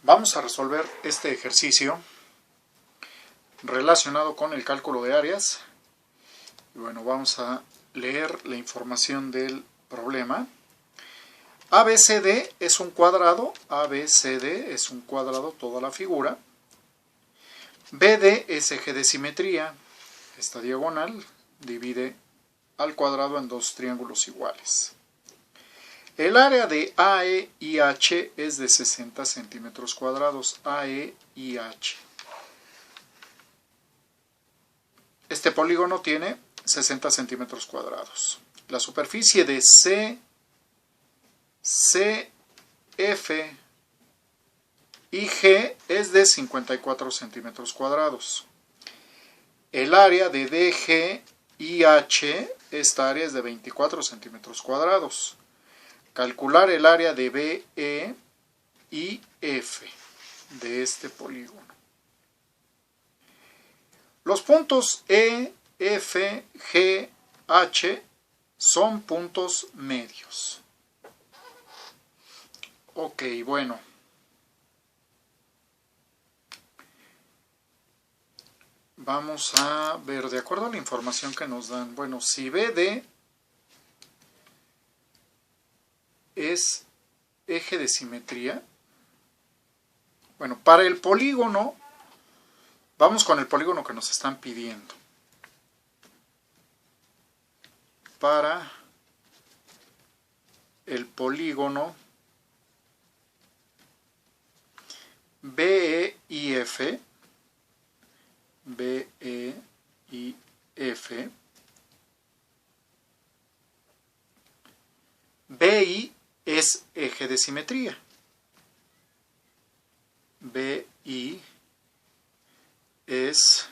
Vamos a resolver este ejercicio relacionado con el cálculo de áreas. Y bueno, vamos a leer la información del problema. ABCD es un cuadrado, ABCD es un cuadrado toda la figura. BD es eje de simetría. Esta diagonal divide al cuadrado en dos triángulos iguales. El área de AE y H es de 60 centímetros cuadrados. AE y H. Este polígono tiene 60 centímetros cuadrados. La superficie de CF y G es de 54 centímetros cuadrados. El área de DG y H, esta área es de 24 centímetros cuadrados. Calcular el área de BE y F de este polígono. Los puntos E, F, G, H son puntos medios. Ok, bueno. Vamos a ver, de acuerdo a la información que nos dan, bueno, si BD es eje de simetría, bueno, para el polígono, vamos con el polígono que nos están pidiendo. Para el polígono BE y F, BE y F, BI es eje de simetría. BI es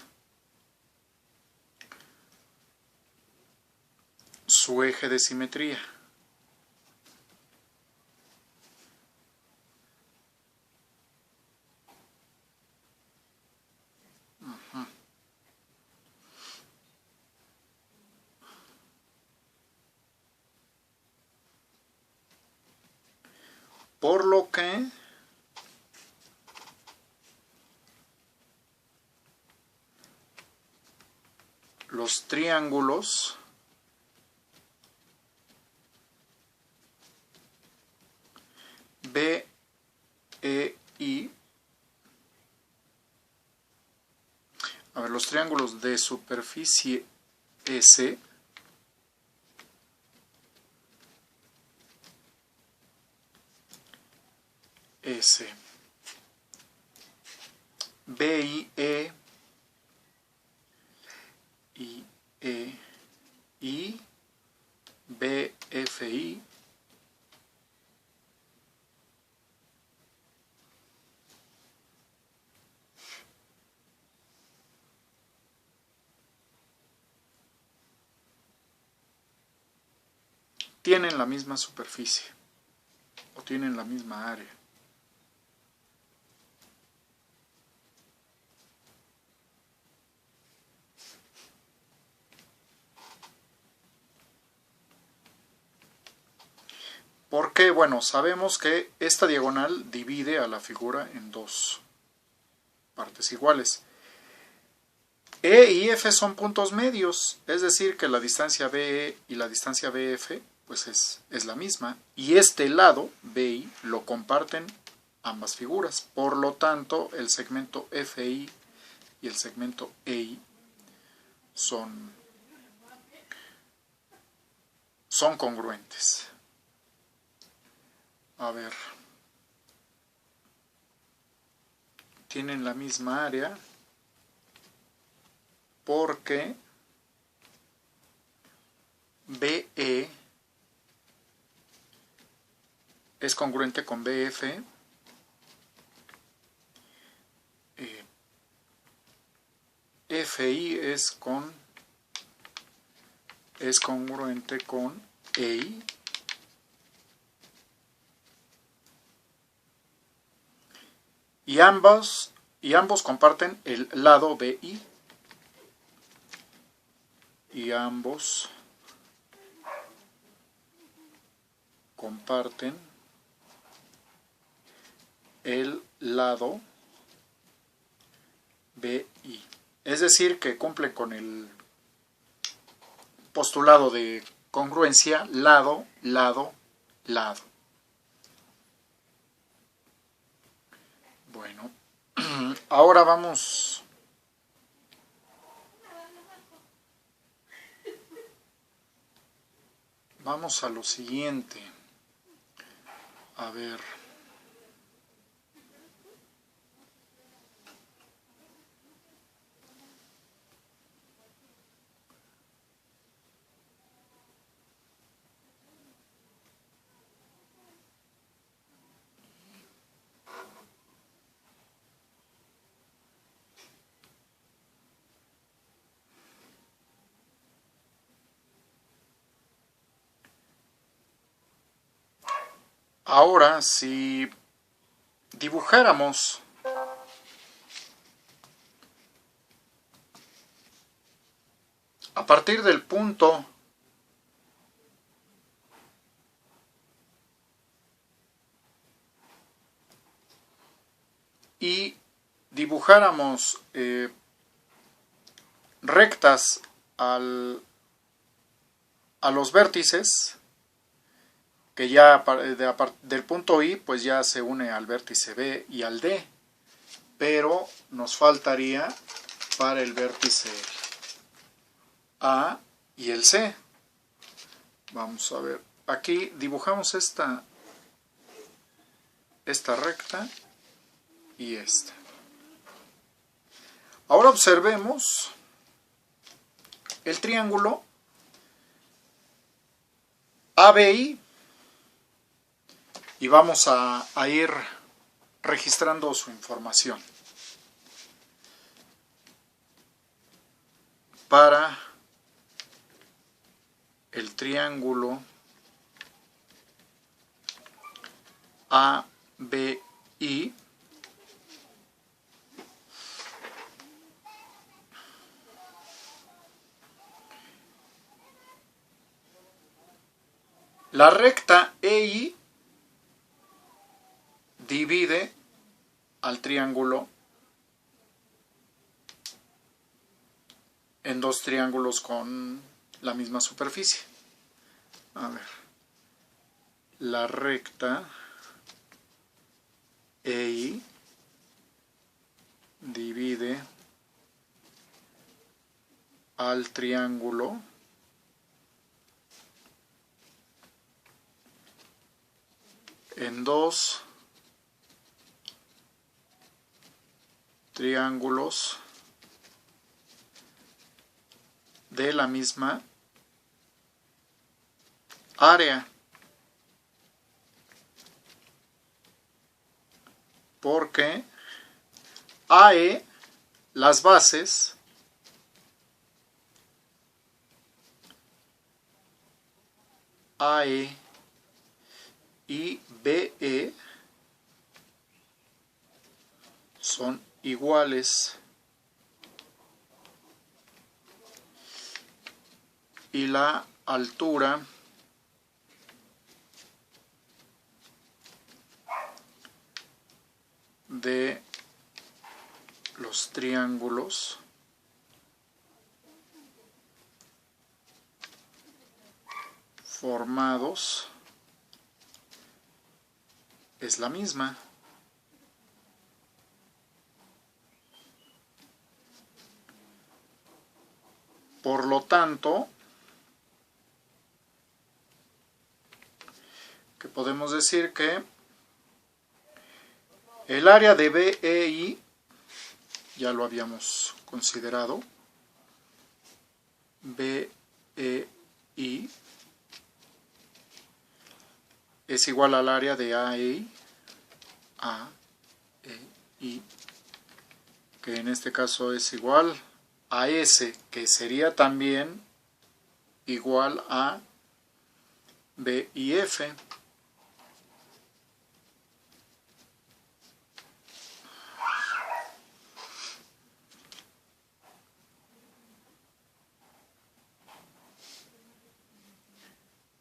su eje de simetría. Por lo que los triángulos B, E, I, a ver, los triángulos de superficie S BIE y E y BFI tienen la misma superficie o tienen la misma área. Porque, bueno, sabemos que esta diagonal divide a la figura en dos partes iguales. E y F son puntos medios, es decir, que la distancia BE y la distancia BF pues es la misma. Y este lado, BI, lo comparten ambas figuras. Por lo tanto, el segmento FI y el segmento EI son congruentes. A ver, tienen la misma área porque BE es congruente con BF, FI es congruente con EI, y ambos comparten el lado BI, y ambos comparten el lado BI. Es decir, que cumplen con el postulado de congruencia lado, lado, lado. Bueno, ahora vamos a lo siguiente. A ver. Ahora, si dibujáramos a partir del punto y dibujáramos rectas a los vértices, que ya del punto I pues ya se une al vértice B y al D, pero nos faltaría para el vértice A y el C. Vamos a ver, aquí dibujamos esta recta y esta. Ahora observemos el triángulo ABI y vamos a ir registrando su información para el triángulo ABI. La recta EI divide al triángulo en dos triángulos con la misma superficie. A ver, la recta EI divide al triángulo en dos triángulos de la misma área, porque AE, las bases, AE y BE son iguales y la altura de los triángulos formados es la misma. Por lo tanto, que podemos decir que el área de BEI, ya lo habíamos considerado, BEI es igual al área de AEI, que en este caso es igual a S, que sería también igual a B y F.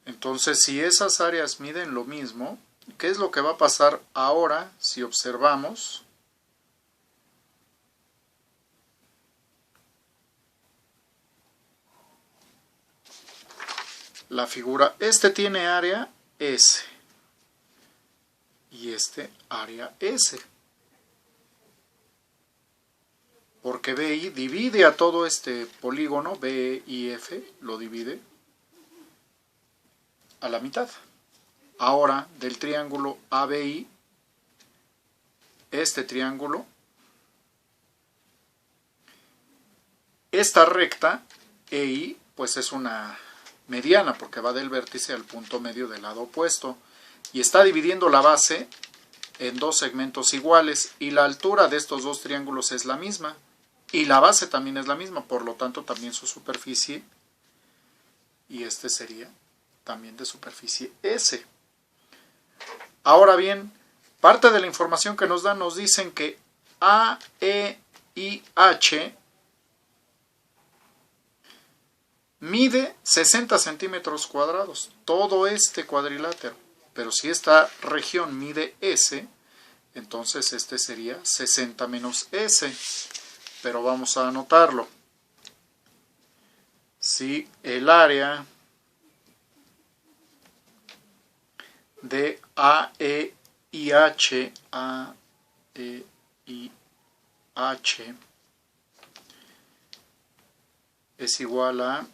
Entonces, si esas áreas miden lo mismo, ¿qué es lo que va a pasar ahora si observamos? La figura, este tiene área S y este área S. Porque BI divide a todo este polígono, BIF, lo divide a la mitad. Ahora, del triángulo ABI, este triángulo, esta recta EI, pues es una mediana, porque va del vértice al punto medio del lado opuesto, y está dividiendo la base en dos segmentos iguales, y la altura de estos dos triángulos es la misma, y la base también es la misma, por lo tanto también su superficie, y este sería también de superficie S. Ahora bien, parte de la información que nos dan nos dicen que A, E y H mide 60 centímetros cuadrados, todo este cuadrilátero. Pero si esta región mide S, entonces este sería 60 menos S. Pero vamos a anotarlo. Si el área de AE y H, AE y H es igual a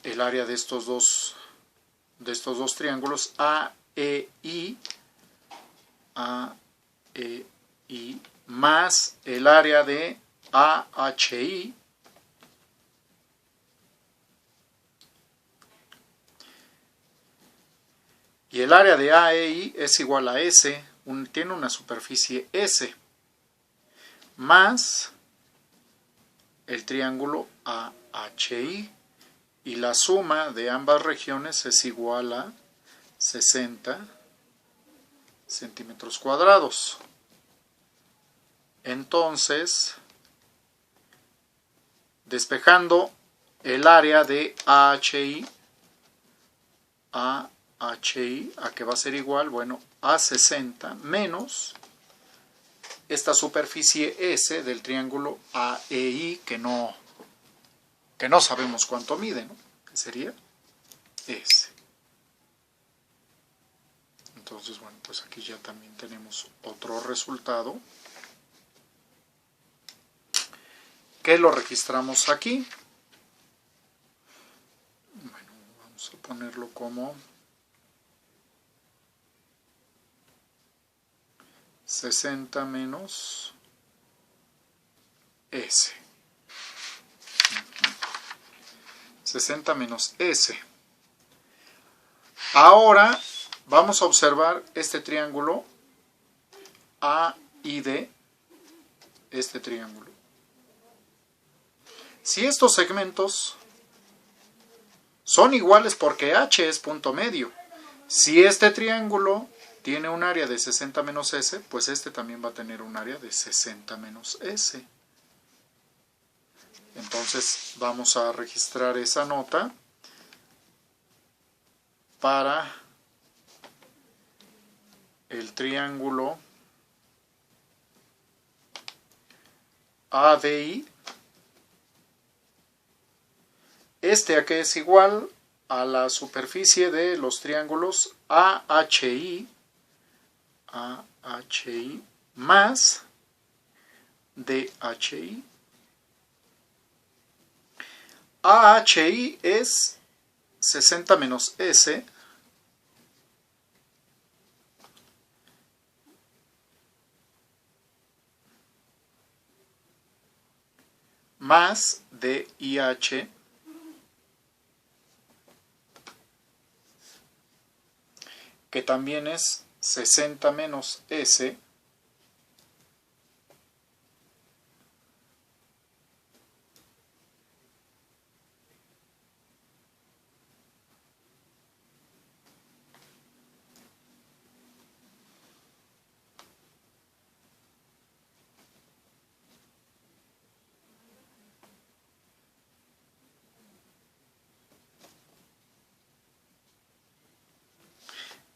el área de estos dos triángulos AEI más el área de AHI y el área de AEI es igual a S, tiene una superficie S, más el triángulo AHI, y la suma de ambas regiones es igual a 60 centímetros cuadrados. Entonces, despejando el área de AHI, ¿a qué va a ser igual? Bueno, a 60 menos esta superficie S del triángulo AEI, que no sabemos cuánto mide, ¿no? Que sería S. Entonces, bueno, pues aquí ya también tenemos otro resultado, que lo registramos aquí. Bueno, vamos a ponerlo como 60 menos S. 60 menos S. Ahora vamos a observar este triángulo AID, este triángulo. Si estos segmentos son iguales porque H es punto medio, si este triángulo tiene un área de 60 menos S, pues este también va a tener un área de 60 menos S. Entonces vamos a registrar esa nota para el triángulo ADI. Este aquí es igual a la superficie de los triángulos AHI más DHI. AHI es 60 menos S más DIH que también es 60 menos S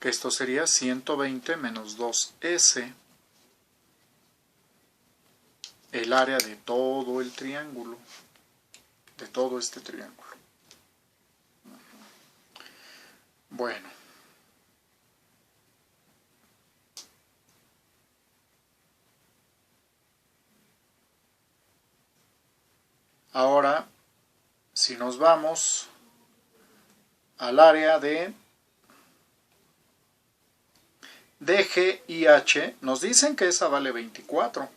que esto sería 120 menos 2S, el área de todo el triángulo, de todo este triángulo. Bueno. Ahora, si nos vamos al área de DGIH, nos dicen que esa vale 24.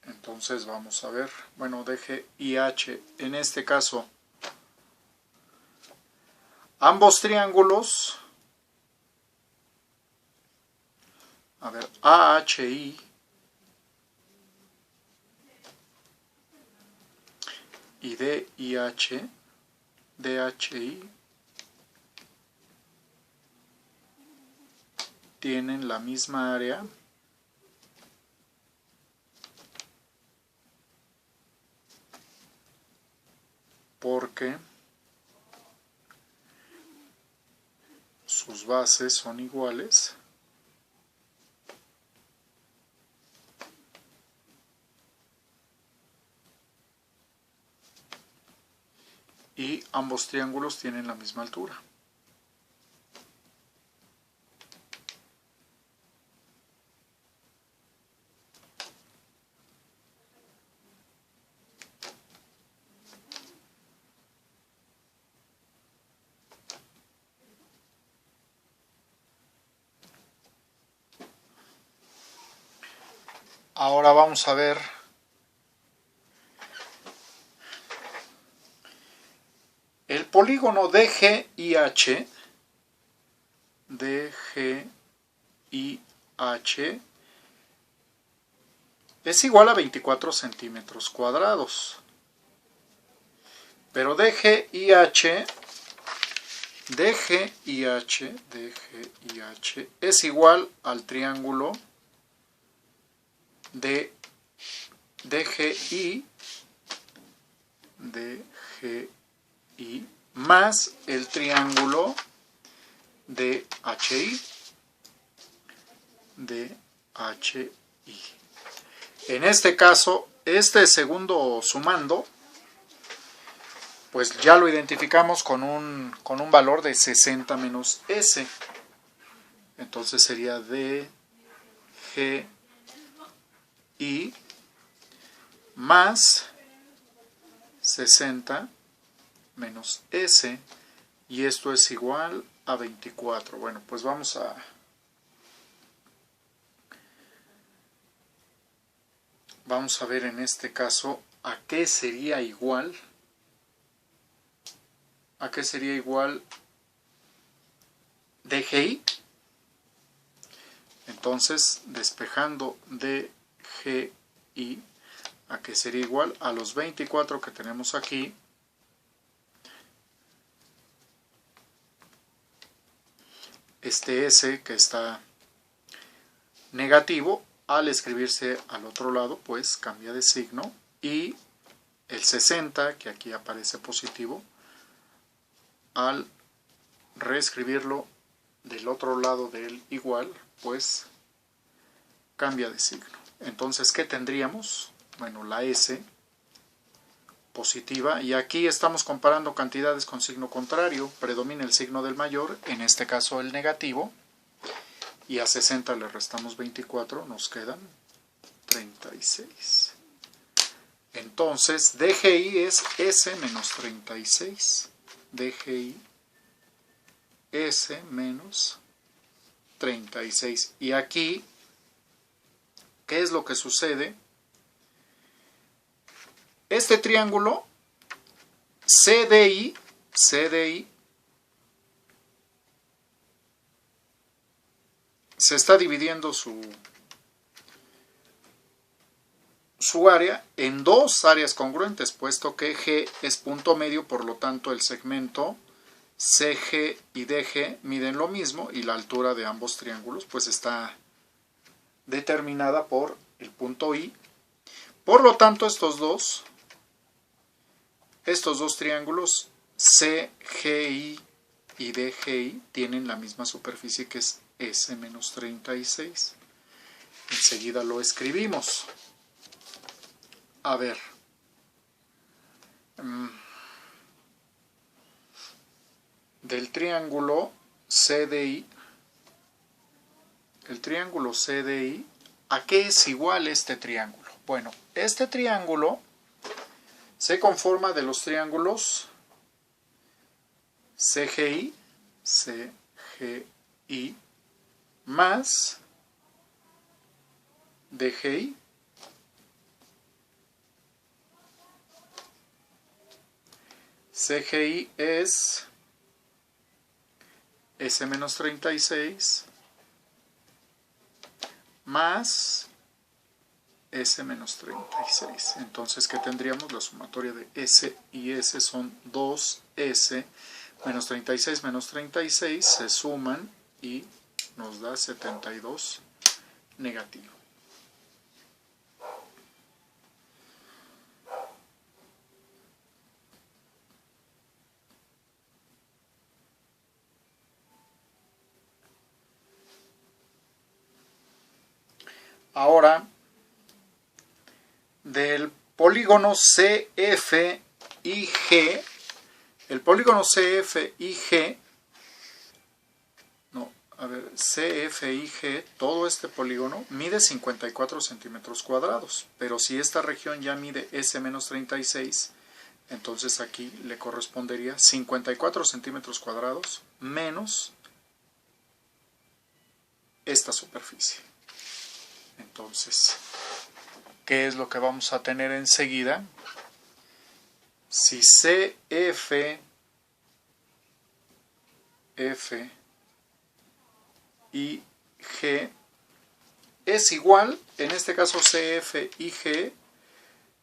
Entonces vamos a ver, bueno, DGIH, en este caso, ambos triángulos, a ver, AHI y DIH, DHI, tienen la misma área porque sus bases son iguales y ambos triángulos tienen la misma altura. Ahora vamos a ver el polígono DGIH. DGIH es igual a 24 centímetros cuadrados. Pero DGIH es igual al triángulo de DGI más el triángulo de DHI. En este caso, este segundo sumando, pues ya lo identificamos con un valor de 60 menos S. Entonces sería DGI más 60 menos S, y esto es igual a 24. Bueno, pues vamos a ver en este caso a qué sería igual. ¿A qué sería igual DGI? Entonces, despejando DGI, ¿a qué sería igual? A los 24 que tenemos aquí, este S que está negativo, al escribirse al otro lado, pues cambia de signo, y el 60, que aquí aparece positivo, al reescribirlo del otro lado del igual, pues cambia de signo. Entonces, ¿qué tendríamos? Bueno, la S positiva, y aquí estamos comparando cantidades con signo contrario, predomina el signo del mayor, en este caso el negativo, y a 60 le restamos 24, nos quedan 36. Entonces, DGI es S menos 36. DGI S menos 36. Y aquí, ¿qué es lo que sucede? Este triángulo CDI se está dividiendo su área en dos áreas congruentes, puesto que G es punto medio, por lo tanto el segmento CG y DG miden lo mismo, y la altura de ambos triángulos pues está determinada por el punto I. Por lo tanto, estos dos triángulos CGI y DGI tienen la misma superficie, que es S menos 36. Enseguida lo escribimos. A ver. Del triángulo CDI. El triángulo CDI. ¿A qué es igual este triángulo? Bueno, este triángulo se conforma de los triángulos CGI, CGI más DGI. CGI es S menos 36 más S menos 36. Entonces, ¿qué tendríamos? La sumatoria de S y S son 2S menos 36 menos 36. Se suman y nos da 72 negativo. Ahora, del polígono CF y G, el polígono CF y G, CF y G, todo este polígono mide 54 centímetros cuadrados, pero si esta región ya mide S menos 36, entonces aquí le correspondería 54 centímetros cuadrados menos esta superficie. Entonces, ¿qué es lo que vamos a tener enseguida? Si CF, F y G es igual, en este caso CF y G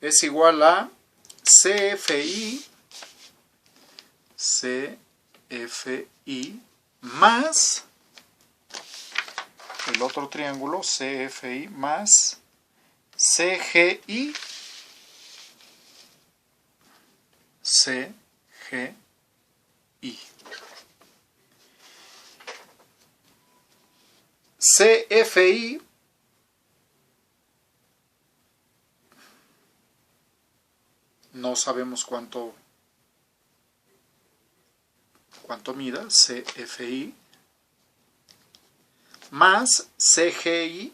es igual a CFI más el otro triángulo CFI más CGI CFI no sabemos cuánto mida, CFI más CGI,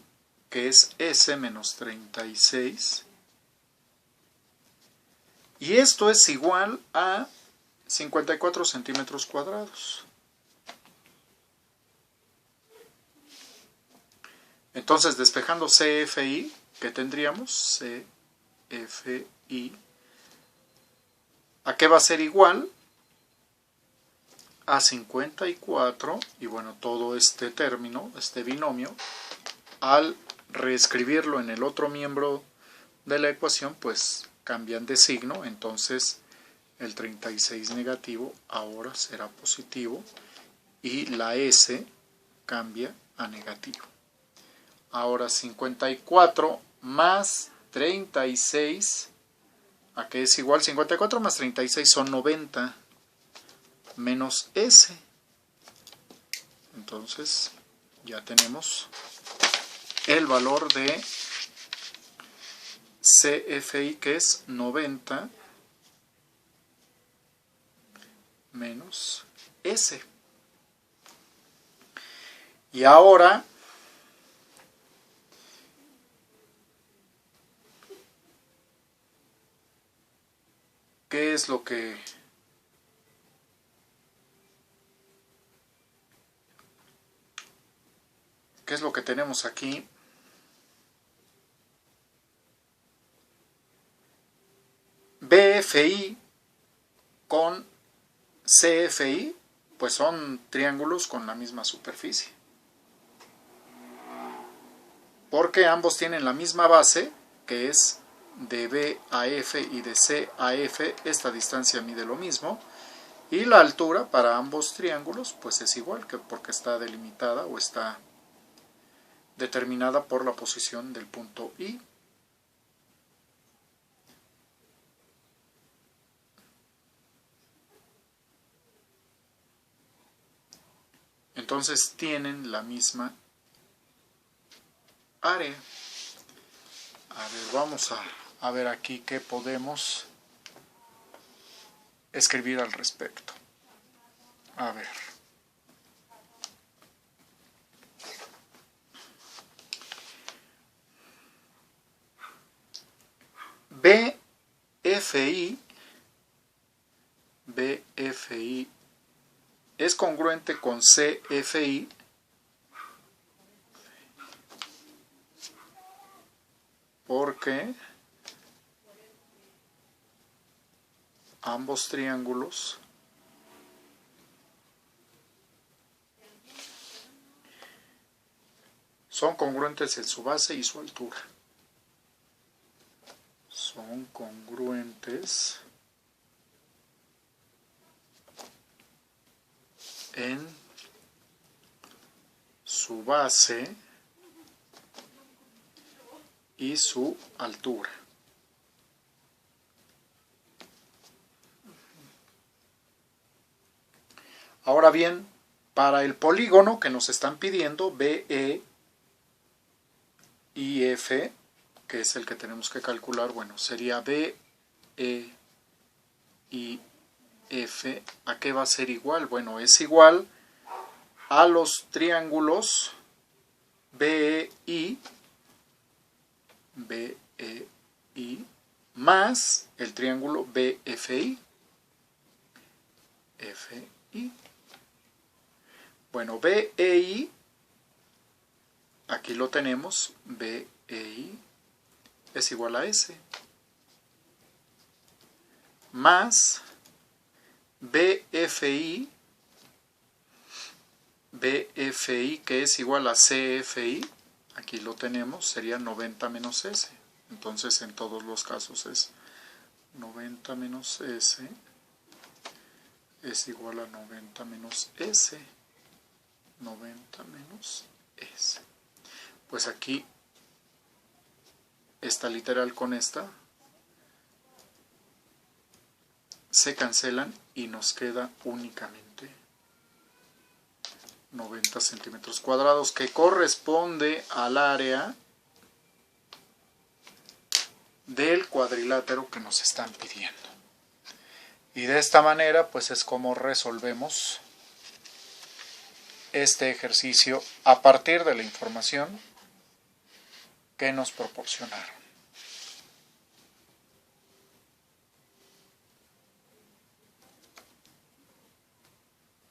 que es S menos 36, y esto es igual a 54 centímetros cuadrados. Entonces, despejando CFI, ¿qué tendríamos? CFI, ¿a qué va a ser igual? A 54, y bueno, todo este término, este binomio, al reescribirlo en el otro miembro de la ecuación, pues cambian de signo, entonces el 36 negativo ahora será positivo y la S cambia a negativo. Ahora 54 más 36, ¿a qué es igual? 54 más 36 son 90 menos S. Entonces ya tenemos el valor de CFI, que es 90 menos S. Y ahora ¿qué es lo que tenemos aquí? BFI con CFI, pues son triángulos con la misma superficie, porque ambos tienen la misma base, que es de B a F y de C a F. Esta distancia mide lo mismo, y la altura para ambos triángulos pues es igual, que porque está delimitada o está determinada por la posición del punto I. entonces tienen la misma área. A ver, vamos a ver aquí qué podemos escribir al respecto. A ver. BFI es congruente con CFI porque ambos triángulos son congruentes en su base y su altura. Son congruentes en su base y su altura. Ahora bien, para el polígono que nos están pidiendo, BE y F, que es el que tenemos que calcular, bueno, sería BE y F, ¿a qué va a ser igual? Bueno, es igual a los triángulos BEI más el triángulo BFI. Bueno, BEI, aquí lo tenemos, BEI es igual a S, más BFI que es igual a CFI, aquí lo tenemos, sería 90 menos S. Entonces en todos los casos es 90 menos S es igual a 90 menos S. 90 menos S. Pues aquí esta literal con esta se cancelan y nos queda únicamente 90 centímetros cuadrados, que corresponde al área del cuadrilátero que nos están pidiendo. Y de esta manera pues es como resolvemos este ejercicio a partir de la información que nos proporcionaron.